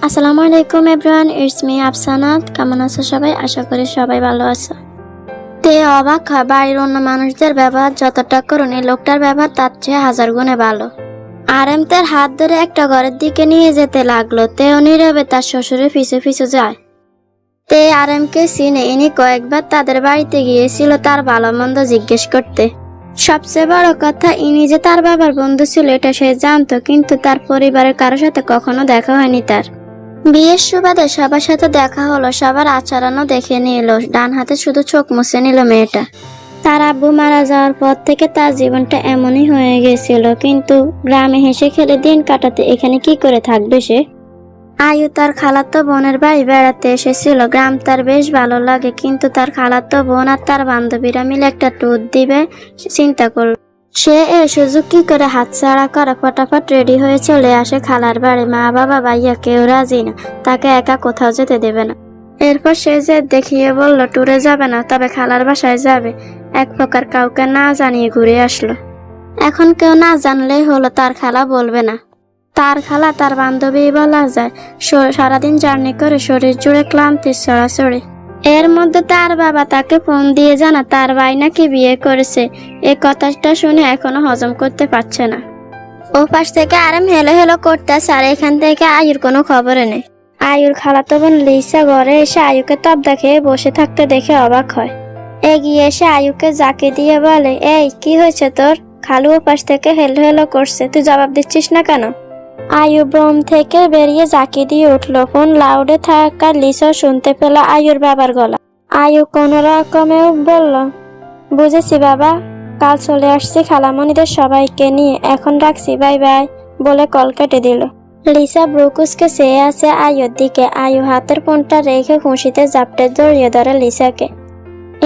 আসসালামু আলাইকুম everyone, it's me আফসানাত। কেমন আছো সবাই? আশা করি সবাই ভালো আছো। তে অবাক হয়, বাড়ির অন্য মানুষদের ব্যবহার যতটা করুন, এই লোকটার ব্যবহার তার চেয়ে হাজার গুণে ভালো। আরেম তার হাত ধরে একটা ঘরের দিকে নিয়ে যেতে লাগলো। তেও নীরবে তার শ্বশুরের পিছু পিছু যায়। তে আরেমকে চিনে, ইনি কয়েকবার তাদের বাড়িতে গিয়েছিল তার ভালো মন্দ জিজ্ঞেস করতে। সবচেয়ে বড় কথা, ইনি যে তার বাবার বন্ধু ছিল এটা সে জানতো, কিন্তু তার পরিবারের কারোর সাথে কখনো দেখা হয়নি তার। বিয়ের সুবাদে সবার সাথে দেখা হলো, সবার আচরণও দেখে নিল, ডান হাতে শুধু চোখ মুছে নিল মেয়েটা। তার আব্বু মারা যাওয়ার পর থেকে তার জীবনটা এমনই হয়ে গেছিল, কিন্তু গ্রামে হেসে খেলে দিন কাটাতে এখানে কি করে থাকবে সে? আয়ু তার খালাতো বোনের বাড়ি বেড়াতে এসেছিল। গ্রাম তার বেশ ভালো লাগে, কিন্তু তার খালাতো বোন আর তার বান্ধবীরা মিলে একটা ট্যুর দিবে চিন্তা করল। সে এই সুযোগ কি করে হাতছাড়া করে ফটাফট রেডি হয়ে চলে আসে খালার বাড়ি। মা বাবা ভাইয়া কেউ রাজি না, তাকে একা কোথাও যেতে দেবে না। এরপর সে যে দেখিয়ে বলল ট্যুরে যাবে না, তবে খালার বাসায় যাবে। এক প্রকার কাউকে না জানিয়ে ঘুরে আসলো। এখন কেউ না জানলেই হলো, তার খালা বলবে না। তার খালা তার বান্ধবী বলা যায়। সারাদিন জার্নি করে শরীর জুড়ে ক্লান্তির ছড়াছড়ি। এর মধ্যে তার বাবা তাকে ফোন দিয়ে জানা তার ভাই নাকি বিয়ে করেছে। এই কথাটা শুনে এখনো হজম করতে পারছে না। ও পাশ থেকে আরাম হেলো হেলো করতেছে, আর এখান থেকে আয়ুর কোনো খবরে নেই। আয়ুর খালাতো বোন লিসা ঘরে এসে আয়ুকে তবদা খেয়ে বসে থাকতে দেখে অবাক হয়। এগিয়ে এসে আয়ুকে জাকি দিয়ে বলে, এই কি হয়েছে তোর? খালু ও পাশ থেকে হেলো হেলো করছে, তুই জবাব দিচ্ছিস না কেন? আয়ু ব্রম থেকে বেরিয়ে জাকি দিয়ে উঠলো। ফোন লাউডে থাকা লিসা শুনতে পেল আয়ুর বাবার গলা। আয়ু কোনো রকমেও বলল, বুঝেছি বাবা, কাল চলে আসছি খালামণিদের সবাইকে নিয়ে, এখন রাখছি, বাই বাই বলে কল কেটে দিল। লিসা ব্রুকুসকে চেয়ে আছে আয়ুর দিকে। আয়ু হাতের ফোনটা রেখে খুশিতে জাপটে জড়িয়ে ধরে লিসাকে।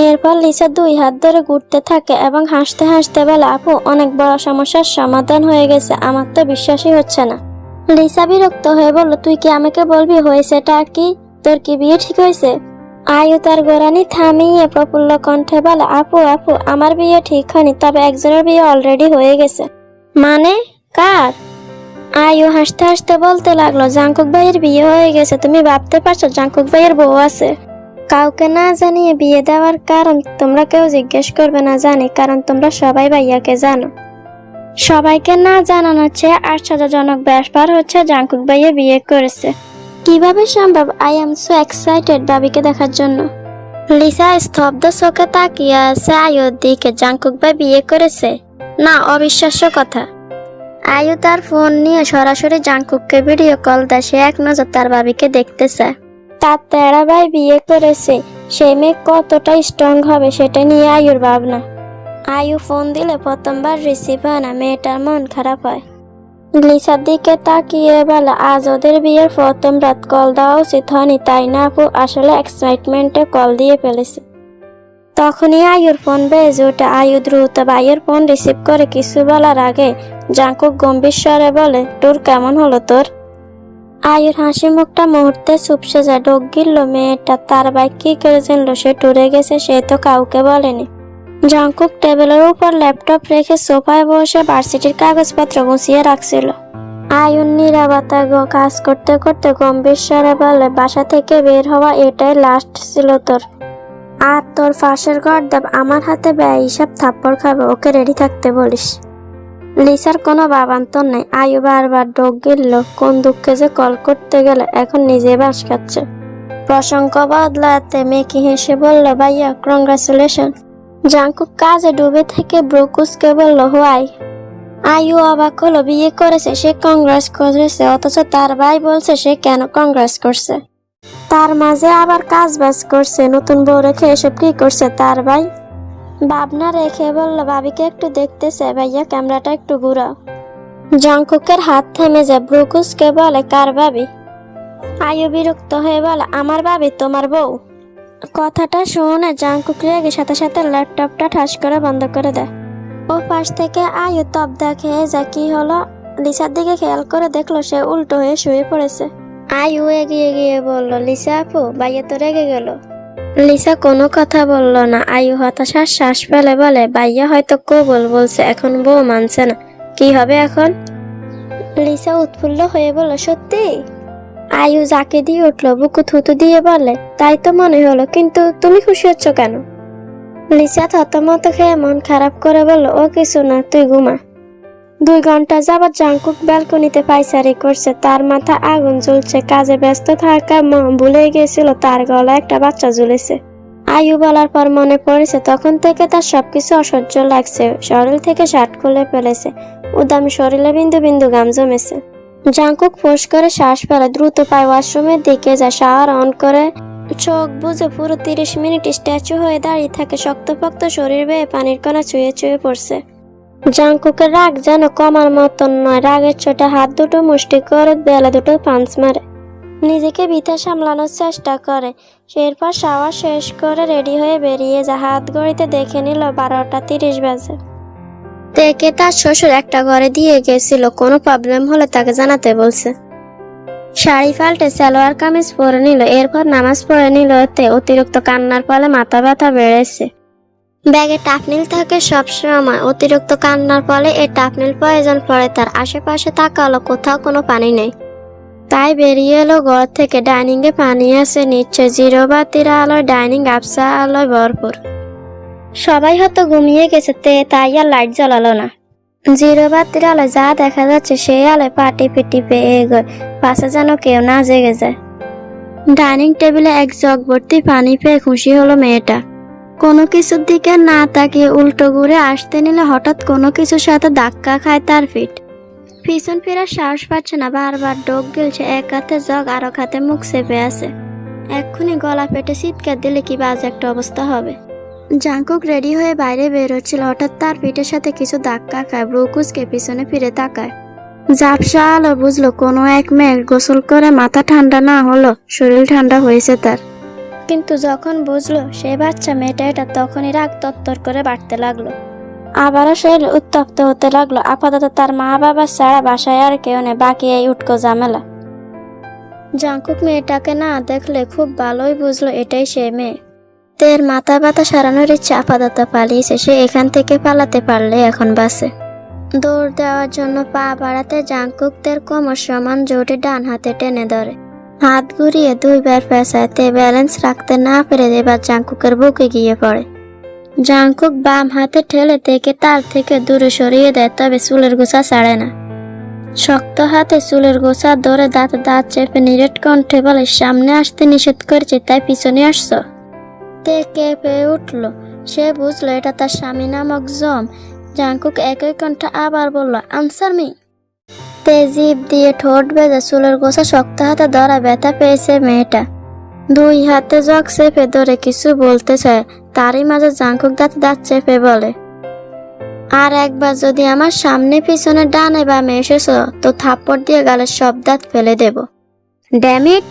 এরপর লিসা দুই হাত ধরে ঘুরতে থাকে এবং হাসতে হাসতে বলে, আপু, অনেক বড় সমস্যার সমাধান হয়ে গেছে, আমার তো বিশ্বাসই হচ্ছে না। লিসা বিরক্ত হয়ে বলল, তুই কি আমাকে বলবি হয়েছেটা কি? তোর কি বিয়ে ঠিক হয়েছে? আয়ু তার গোরানি থামিয়ে প্রফুল্ল কণ্ঠে বলে, আপু আপু, আমার বিয়ে ঠিক হয়নি, তবে একজনের বিয়ে অলরেডি হয়ে গেছে। মানে? কার? আয়ু হাসতে হাসতে বলতে লাগলো, জাঙ্কুক ভাইয়ের বিয়ে হয়ে গেছে। তুমি ভাবতে পারছো জাঙ্কুক ভাইয়ের বউ আছে? কাউকে না জানিয়ে বিয়ে দেওয়ার কারণ তোমরা কেউ জিজ্ঞেস করবে না জানি, কারণ তোমরা সবাই ভাইয়াকে জানো। সবাইকে না জানানোর চেয়ে আশ্চর্যজনক ব্যাপার হচ্ছে জাঙ্কুক ভাইয়া বিয়ে করেছে। কিভাবে সম্ভব? আই এম সো এক্সাইটেড ভাবিকে দেখার জন্য। লিসা স্তব্ধ চোখে তাকিয়ে আছে আয়ুর দিকে। জাঙ্কুক ভাই বিয়ে করেছে? না, অবিশ্বাস্য কথা। আয়ু তার ফোন নিয়ে সরাসরি জাঙ্কুককে ভিডিও কল দেয়। সে এক নজর তার ভাবিকে দেখতে চায়। তার তেরা ভাই বিয়ে করেছে, সেই মেয়ে কতটা স্ট্রং হবে সেটা নিয়ে আয়ুর ভাবনা। আয়ু ফোন দিলে প্রথমবার রিসিভ হয় না, মেয়েটার মন খারাপ হয়। লিসার দিকে তাকিয়ে বলে, আজ ওদের বিয়ের প্রথম রাত, কল দেওয়া উচিত হয়নি, তাই না আপু? আসলে এক্সাইটমেন্টে কল দিয়ে ফেলেছি। তখনই আয়ুর ফোন বেজে ওঠে। আয়ু দ্রুত ভাইয়ের ফোন রিসিভ করে কিছু বলার আগে জাঙ্কুক গম্ভীর স্বরে বলে, ট্যুর কেমন হলো তোর? আয়ুর হাসি মুখটা মুহূর্তে চুপসে যায়। ডোক গিলল মেয়েটা। তার ভাই কি করে জানলো সে ট্যুরে গেছে? সে তো কাউকে বলেনি। জাঙ্কুক টেবিলের উপর ল্যাপটপ রেখে সোফায় বসে ভার্সিটির কাগজপত্র গুছিয়ে রাখছিল। আয়ুর নীরবতা কাজ করতে করতে গম্ভীর স্বরে বলে, বাসা থেকে বের হওয়া এটাই লাস্ট ছিল তোর। আর তোর ফাঁসের গর্দাব আমার হাতে বেহিসাব থাপ্পড় খাবে, ওকে রেডি থাকতে বলিস। লিসার কোনো ভাবান্তর নেই। আয়ু বারবার ডোক গিলল। কোন দুঃখে যে কল করতে গেলে এখন নিজে বাস খাচ্ছে। প্রসঙ্গ বদলাতে মেকি হেসে বলল, ভাইয়া কংগ্রাচুলেশন। জাঙ্কুক কাজে ডুবে থেকে ব্রুকুসকে বলল, হোয়াই? আয়ু অবাক হলো। বিয়ে করেছে, সে কংগ্রেস করেছে, অথচ তার ভাই বলছে সে কেন কংগ্রেস করছে। তার মাঝে আবার কাজ বাজ করছে। নতুন বউ রেখে এসব কি করছে তার ভাই? ভাবনা রেখে বলল, ভাবিকে একটু দেখতে চাই, ভাইয়া ক্যামেরাটা একটু ঘুরাও। জাঙ্কুকের হাত থেমে যায়। ব্রুকুসকে বলে, কার ভাবি? আয়ু বিরক্ত হয়ে বলে, আমার ভাবি তোমার বউ। কথাটা শুনে জাঙ্কুক রেগে সাথে সাথে ল্যাপটপটা ঠাস করে বন্ধ করে দেয়। ও পাশ থেকে আয়ু তবদা খেয়ে যায়। কি হলো? লিসার দিকে খেয়াল করে দেখলো সে উল্টো হয়ে শুয়ে পড়েছে। আয়ু এগিয়ে গিয়ে বলল, লিসা আপু, ভাইয়া তো রেগে গেল। লিসা কোনো কথা বলল না। আয়ু হতাশার শ্বাস ফেলে বলে, ভাইয়া হয়তো কবুল বলছে, এখন বউ মানছে না, কি হবে এখন? লিসা উৎফুল্ল হয়ে বলল, সত্যি? আয়ু যাকে দিয়ে উঠলো বুকু থুতু দিয়ে বলে, তাই তো মনে হলো, কিন্তু তুমি খুশি হচ্ছ কেন? লিসা থতমত খেয়ে মন খারাপ করে বলল, ও কিছু না, তুই ঘুমা। 2 ঘন্টা যাবৎ জাংকুক ব্যালকনিতে পায়চারি করছে, তার মাথা আগুন জ্বলছে। কাজে ব্যস্ত থাকা ভুলে গেছিল তার গলায় একটা বাচ্চা ঝুলেছে। আয়ু বলার পর মনে পড়েছে তখন থেকে তার সবকিছু অসহ্য লাগছে। শরীর থেকে শার্ট খুলে ফেলেছে, উদাম শরীরে বিন্দু বিন্দু ঘাম জমেছে। জাংকুক ফোঁস করে শ্বাস ফেলে, দ্রুত পায় ওয়াশরুমের দিকে যায়। শাওয়ার অন করে চোখ বুঝে পুরো 30 মিনিট স্ট্যাচু হয়ে দাঁড়িয়ে থাকে। শক্তপোক্ত শরীর বেয়ে পানির কণা চুয়ে চুয়ে পড়ছে। জাংকুকের রাগ যেন কমার মতন নয়। রাগের চোটে হাত দুটো মুষ্টি করে বেলা দুটো পাঞ্চ মারে। নিজেকে ভিতরে সামলানোর চেষ্টা করে। এরপর শাওয়ার শেষ করে রেডি হয়ে বেরিয়ে যায়। হাত ঘড়িতে দেখে নিল 12টা 30 বাজে। দেখে তার শ্বশুর একটা ঘরে দিয়ে গেছিল, কোনো প্রবলেম হলে তাকে জানাতে বলছে। শাড়ি পাল্টে সালোয়ার কামিজ পরে নিল, এরপর নামাজ পড়ে নিল। এতে অতিরিক্ত কান্নার ফলে মাথা ব্যথা বেড়েছে। ব্যাগে টাফনিল থাকে সবসময়, অতিরিক্ত কান্নার ফলে এই টাফনিল প্রয়োজন পড়ে তার। আশেপাশে তাকালো, কোথাও কোনো পানি নেই। তাই বেরিয়ে এলো ঘর থেকে। ডাইনিং এ পানি আছে, নিচ্ছে জিরো বাতির আলোয় ডাইনিং আবসা আলোয় ভরপুর। সবাই হয়তো ঘুমিয়ে গেছে, তাই আর লাইট জ্বালালো না। জিরো বাতির আলোয় যা দেখা যাচ্ছে সেই আলোয় পা টিপে টিপে এগোয়, পাশে যেন কেউ না জেগে যায়। ডাইনিং টেবিলে এক জগ ভর্তি পানি পেয়ে খুশি হলো মেয়েটা। কোনো কিছুর দিকে না তাকিয়ে উল্টো ঘুরে আসতে নিলে হঠাৎ কোনো কিছুর সাথে ধাক্কা খায় তার পিঠ। পিছন ফেরার সাহস পাচ্ছে না, বারবার ডোক গিলছে। এক হাতে জগ আর এক হাতে মুখ চেপে আছে। এক্ষুনি গলা পেটে চিৎকার দিলে কি বাজে একটা অবস্থা হবে। জাংকুক রেডি হয়ে বাইরে বের হচ্ছিল, হঠাৎ তার পিঠের সাথে কিছু ধাক্কা খায়। ব্রু কুঁচকে পিছনে ফিরে তাকায়। ঝাপসা আলো বুঝলো কোনো এক মেয়ে গোসল করে মাথা ঠান্ডা না হলো শরীর ঠান্ডা হয়েছে তার। কিন্তু যখন বুঝলো সে বাচ্চা মেয়েটা এটা, তখনই রাগ তত্তর করে বাড়তে লাগলো। আবারও শরীর উত্তপ্ত হতে লাগলো। আপাতত তার মা বাবা ছাড়া বাসায় আর কেউ নেই, বাকি এই উটকো ঝামেলা। জাংকুক মেয়েটাকে না দেখলে খুব ভালোই বুঝলো এটাই সে মেয়ে। তের মাথা ব্যথা সারানোর ইচ্ছে আপাতত পালিয়েছে। সে এখান থেকে পালাতে পারলে এখন বাসে। দৌড় দেওয়ার জন্য পা বাড়াতে জাংকুক তের কোমর সমান জোরে ডান হাতে টেনে ধরে। হাত ঘুরিয়ে 2 বার পেঁচায়। তে ব্যালেন্স রাখতে না পেরে এবার জাংকুকের বুকে গিয়ে পড়ে। জাংকুক বাম হাতে ঠেলে তেকে তার থেকে দূরে সরিয়ে দেয়, তবে চুলের গোছা ছাড়ে না। শক্ত হাতে চুলের গোছা ধরে দাঁতে দাঁত চেপে নিরেট কণ্ঠে বলে, সামনে আসতে নিষেধ করেছে তাই পিছনে আসছো? তে কেঁপে উঠল। সে বুঝলো এটা তার স্বামী নামক জম। জাংকুক একই কণ্ঠে আবার বলল, আনসার মি। তে জিভ দিয়ে ঠোঁট বেঁধে চুলের গোছা শক্ত হাতে ধরা ব্যথা পেয়েছে মেয়েটা। 2 হাতে জগ চেপে ধরে কিছু বলতে চায়, তারই মাঝে জাংকুক দাঁতে দাঁত চেপে বলে, আর একবার যদি আমার সামনে পিছনে ডানে বামে এসেছো তো থাপ্পড় দিয়ে গালের সব দাঁত ফেলে দেব। ড্যামিট!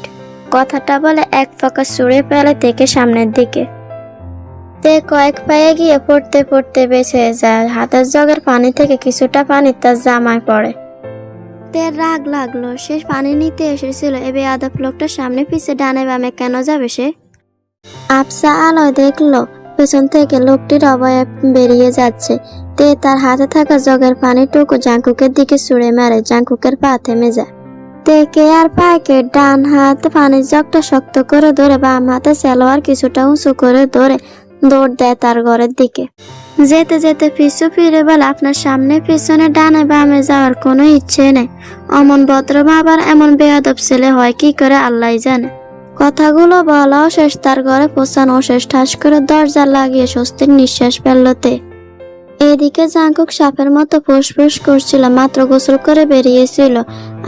কথাটা বলে এক ফাঁকা ছুঁড়ে ফেলে থেকে সামনের দিকে। তে কয়েক পায়ে গিয়ে পড়তে পড়তে বেঁচে যায়। হাতের জগের পানি থেকে কিছুটা পানি তার জামায় পড়ে। তের রাগ লাগলো। সে পানি নিতে এসেছিল, এ বেয়াদব লোকটা সামনে পিছে ডানে বামে কেন যাবে সে? আবসা আলোয় দেখলো পেছন থেকে লোকটির অবয়ব বেরিয়ে যাচ্ছে। তে তার হাতে থাকা জগের পানিটুকু জাংকুকের দিকে ছুঁড়ে মারে। জাংকুকের পা থেমে যায়। তেকে আর পায়কে ডান হাতে পানির জগটা শক্ত করে ধরে বাম হাতে সালোয়ার কিছুটা উঁচু করে ধরে দৌড় দেয় তার ঘরের দিকে। যেতে যেতে পিছু ফিরে বলে, আপনার সামনে পিছনে ডানে বামে যাওয়ার কোনো ইচ্ছে নেই। অমন ভদ্র মা আবার এমন বেয়াদব ছেলে হয় কি করে আল্লাহ জানে। কথাগুলো বলাও শেষ, তার ঘরে পৌঁছানো শেষ। ঠাস করে দরজা লাগিয়ে স্বস্তির নিঃশ্বাস ফেলল তে। এদিকে জাংকুক সাপের মতো ফুসফুস করছিল, মাত্র গোসল করে বেরিয়েছিল,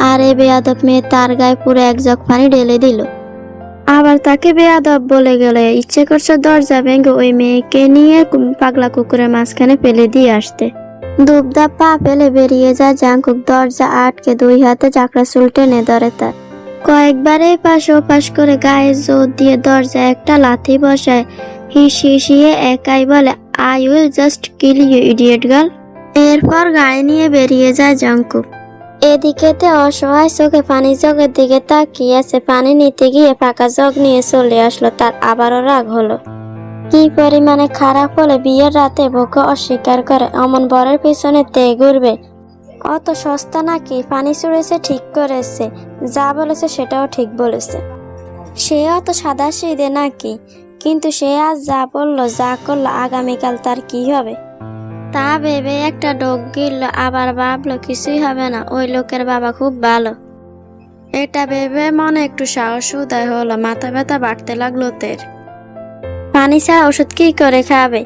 আর এই বেয়াদব মেয়ে তার গায়ে পুরো এক জগ পানি ঢেলে দিল। আবার তাকে বেয়াদব বলে গেলে ইচ্ছে করছে দরজা ভেঙে ওই মেয়েকে নিয়ে পাগলা কুকুরের মাঝখানে ফেলে দিয়ে আসতে। দুবদাব পা ফেলে বেরিয়ে যায় জাংকুক। দরজা আটকে 2 হাতে চাকরা চুল টেনে ধরে তার। কয়েকবার এই পাশ ও পাশ করে গায়ে জোর দিয়ে দরজা একটা লাথি বসায়। হিসিয়ে একাই বলে, I will just kill you idiot girl. এরপর গাড়ি নিয়ে বেরিয়ে যায় জাংকুক। এদিকেতে অসহায় চোখে পানি জগের দিকে তাকিয়ে আছে। পানি নিতে গিয়ে ফাঁকা জগ নিয়ে চলে আসলো। তার আবারও রাগ হলো। কি পরিমাণে খারাপ হলে বিয়ের রাতে বউকে অস্বীকার করে। অমন বরের পিছনে তে ঘুরবে। অত সস্তা নাকি? পানি ছুঁড়েছে ঠিক করেছে, যা বলেছে সেটাও ঠিক বলেছে। সে অত সাদা সিধে নাকি? কিন্তু সে আজ যা বললো, যা করলো, আগামীকাল তার কি হবে? তা ভেবে একটা ডোক গিলল, আবার ভাবলো কিছুই হবে না, ওই লোকের বাবা খুব ভালো। এটা ভেবে মনে একটু সাহস উদয় হলো। মাথা ব্যথা বাড়তে লাগলো তের। পানি ছাড়া ওষুধ কি করে খাবে?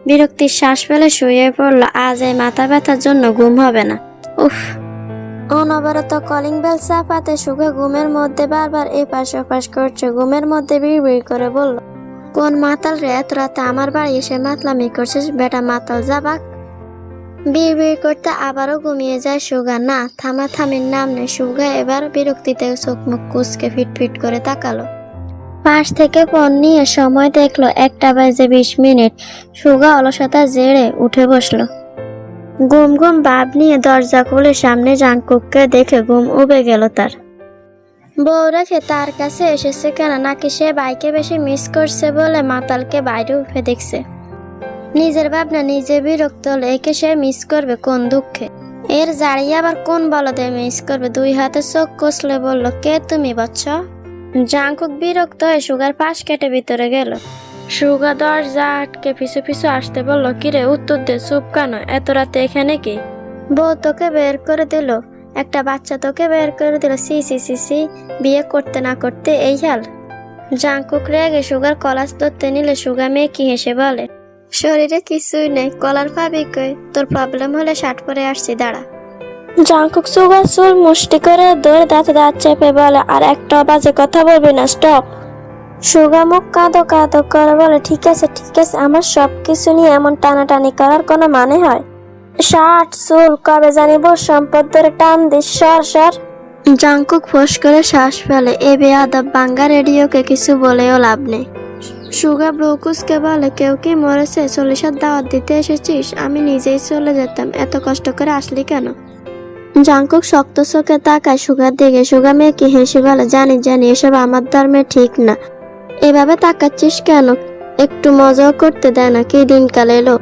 বিরক্তির শ্বাস ফেলে শুয়ে পড়লো। আজ এই মাথা ব্যথার জন্য ঘুম হবে না। উফ! অনবরত কলিং বেল চাপাতে সুখে ঘুমের মধ্যে বারবার এপাশ ওপাশ করছে। ঘুমের মধ্যে বিড়বিড় করে বলল, কোন মাতাল রে এত রাতে আমার বাড়ি এসে মাতলামি করছিস? বেটা মাতাল যাবাক। বিড়বিড় করতে আবারও ঘুমিয়ে যায় সুগা। না, থামাথামির নাম নেই। সুগা এবার বিরক্তিতে চোখ মুখ কুচকে ফিটফিট করে তাকালো। পাশ থেকে ফোন নিয়ে সময় দেখলো 1:20। সুগা অলসতা জেরে উঠে বসলো। ঘুম ঘুম ভাব নিয়ে দরজা খুলে সামনে জাংকুককে দেখে ঘুম উবে গেল তার। বউ রেখে তার কাছে এসেছে কেন? নাকি সে বাইকে বেশি মিস করছে বলে মাতালকে বাইরে উঠে দেখছে? নিজের ভাবনা নিজে বিরক্ত হলে একে সে মিস করবে কোন দুঃখে? এর জাড়িয়ে আবার কোন বলদে মিস করবে? দুই হাতে চোখ কষলে বলল, কে তুমি বচ্চ? জাংকুক বিরক্ত হয়ে সুগার পাশ কেটে ভিতরে গেল। সুগা দরজা আটকে পিছু পিছু আসতে বলল, কিরে উত্তর দে, চুপ কেন? এত রাতে এখানে কি? বউ তোকে বের করে দিল, একটা বাচ্চা তোকে বের করে দিল। সি সি সি সি, বিয়ে করতে না করতে এই হাল? জাংকুক রেগে সুগার কলার ধরতে নিলে সুগা মেয়ে কি হেসে বলে, শরীরে কিছুই নেই, কলার পাবি কই? তোর প্রবলেম হলে শার্ট পরে আসছি, দাঁড়া। জাংকুক সুগার চুল মুষ্টি করে ধরে দাঁতে দাঁত চেপে বলে, আর একটা বাজে কথা বলবি না, স্টপ। সুগা মুখ কাঁদো কাঁদো করে বলে, ঠিক আছে ঠিক আছে, আমার সবকিছু নিয়ে এমন টানাটানি করার কোনো মানে হয়? শার্ট চুল কবে জানিব, সম্পদ ধরে টান দিস, সর সর। জাংকুক ফোঁস করে শ্বাস ফেলে। এ বেয়াদব বাঙ্গা রেডিওকে কিছু বলেও লাভ নেই। সুগা ব্রুকুসকে বলে, কেউ কি মরেছে? 40 দাওয়াত দিতে এসেছিস? আমি নিজেই চলে যেতাম, এত কষ্ট করে আসলি কেন? জাংকুক শক্ত চোখে তাকায় সুগার দিকে। সুগা মেয়েকে হেসে বলে, জানি জানি, এসব আমার ধর্মে ঠিক না। এভাবে তাকাচ্ছিস কেন? একটু মজাও করতে দেয় না? কি দিনকাল এলো?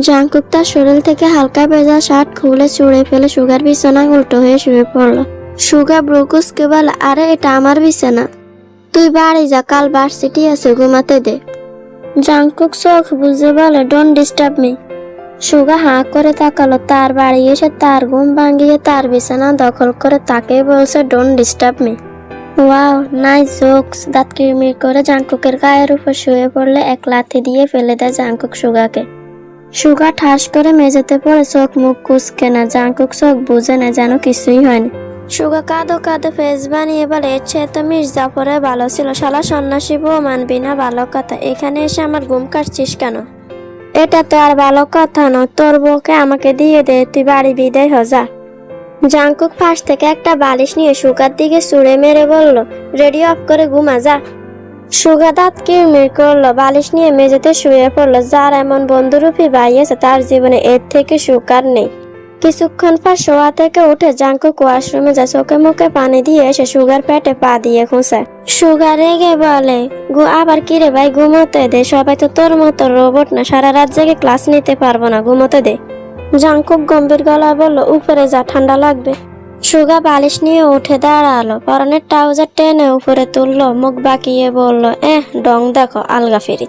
জাংকুক তার শরীর থেকে হালকা ভেজা শার্ট খুলে চুড়ে ফেলে সুগার বিছানায় উল্টো হয়ে শুয়ে পড়লো। সুগা ব্রুকুসকে বলে, আরে এটা আমার বিছানা, তুই বাড়ি যা, কাল ভার্সিটি আছে, ঘুমাতে দে। জাংকুক চোখ বুঝে বলে, ডোন্ট ডিস্টার্ব মি। সুগা হাঁ করে তাকালো। তার বাড়ি এসে তার ঘুম ভাঙিয়ে তার বিছানা দখল করে তাকে বলছে, don't disturb me. Wow, nice jokes. দাঁত কিরমির করে জাংকুকের গায়ের উপর শুয়ে পড়লে এক লাথি দিয়ে ফেলে দেয় জাংকুক সুগাকে। সুগা ঠাস করে মেঝেতে পড়ে চোখ মুখ কুচকে না। জাংকুক চোখ বুঝে না, যেন কিছুই হয়নি। সুগা কাঁদো কাঁদো ফেস বানিয়ে বলে, এর চেয়ে তো মির্জাপুরে ভালো ছিল। শালা সন্ন্যাসী বউ মানবি না, ভালো কথা। এখানে এসে আমার ঘুম কাটছিস কেন? এটা তো আর ভালো কথা নয়। তোর বউকে আমাকে দিয়ে দে, তুই বাড়ি বিদায় হ যা। জাংকুক পাশ থেকে একটা বালিশ নিয়ে সুগার দিকে ছুঁড়ে মেরে বলল, রেডিও অফ করে ঘুমা যা। সুগা দাঁত কিরমির করলো, বালিশ নিয়ে মেঝেতে শুয়ে পড়লো। যার এমন বন্ধুরূপী ভাই আছে তার জীবনে এর থেকে সুখ আর নেই। কিছুক্ষণ পর শোয়া থেকে উঠে জাংকুক ওয়াশরুমে যায়। চোখে মুখে পানি দিয়ে এসে সুগার পেটে পা দিয়ে খুঁচায়। সুগা রেগে বলে, আবার কিরে ভাই, ঘুমোতে দে। সবাই তো তোর মতো রোবট না, সারা রাত জেগে ক্লাস নিতে পারবো না, ঘুমোতে দে। জাংকুক গম্ভীর গলায় বলল, উপরে যা, ঠান্ডা লাগবে। সুগা বালিশ নিয়ে উঠে দাঁড়ালো, পরনের ট্রাউজার টেনে উপরে তুললো, মুখ বাঁকিয়ে বলল, ডং দেখো, আলগা ফিরি।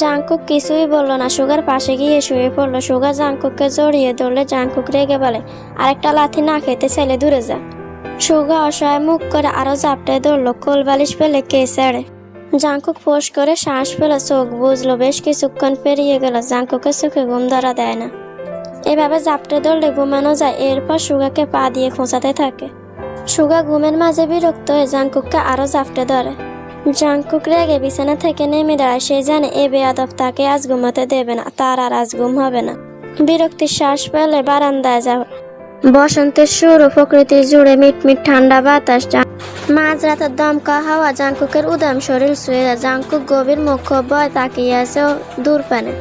জাংকুক কিছুই বলল না, সুগার পাশে গিয়ে শুয়ে পড়লো। সুগা জাংকুককে জড়িয়ে ধরলে জাংকুক রেগে বলে, আরেকটা লাথি না খেতে চাইলে দূরে যা। সুগা অসহায় মুখ করে আরো জাপটায় ধরলো, কোল বালিশ পেলে কে ছেড়ে। জাংকুক ফোঁস করে শ্বাস ফেলে চোখ বুঝলো। বেশ কিছুক্ষণ পেরিয়ে গেল, জাংকুকের চোখে ঘুম ধরা দেয় না। এভাবে জাপটে ধরলে ঘুমানো যায়। এরপর সুগাকে পা দিয়ে খোঁচাতে থাকে। সুগা ঘুমের মাঝে বিরক্ত হয়ে জাংকুককে আরো জাপটে ধরে। জাংকুক রেগে বিছানা থেকে নেমে দাঁড়ায়। সে জানে এ বেয়াদব তাকে আজ ঘুমাতে দেবে না, তার আর আজ ঘুম হবে না। বিরক্তির শ্বাস ফেলে বারান্দায় যাওয়া। বসন্তের শুরু, প্রকৃতি জুড়ে মিটমিট ঠান্ডা বাতাস। মাঝরাতের দমকা হাওয়া জাংকুকের উদাম শরীর ছুঁয়ে যায়। জাংকুক গভীর মুখ ভয় তাকিয়ে আছে দূর পানে।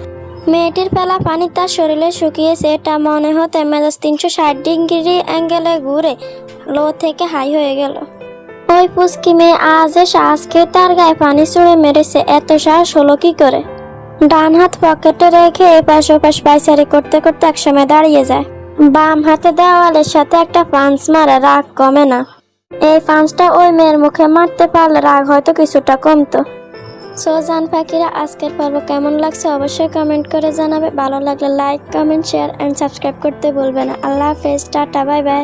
মেয়েটির পেলা পানি তার শরীরে শুকিয়েছে। এটা মনে হতে মেজাজ 360 ডিগ্রি অ্যাঙ্গেলে ঘুরে লো থেকে হাই হয়ে গেল। ওই পুচকি মেয়ে আজ আজকে তার গায়ে পানি ছুঁড়ে মেরেছে। এত সাহস হলো কি করে? ডান হাত পকেটে রেখে এপাশ ওপাশ পায়চারি করতে করতে একসময় দাঁড়িয়ে যায়। বাম হাতে দেওয়ালের সাথে একটা পাঞ্চ মারে রাগ কমে না। এই পাঞ্চটা ওই মেয়ের মুখে মারতে পারলে রাগ হয়তো কিছুটা কমতো। সো জান পাখিরা, আজকের পর্ব কেমন লাগছে অবশ্যই কমেন্ট করে জানাবে। ভালো লাগলে like, comment, share and subscribe করতে ভুলবে না। আল্লাহ হাফেজ, টাটা, বাই বাই।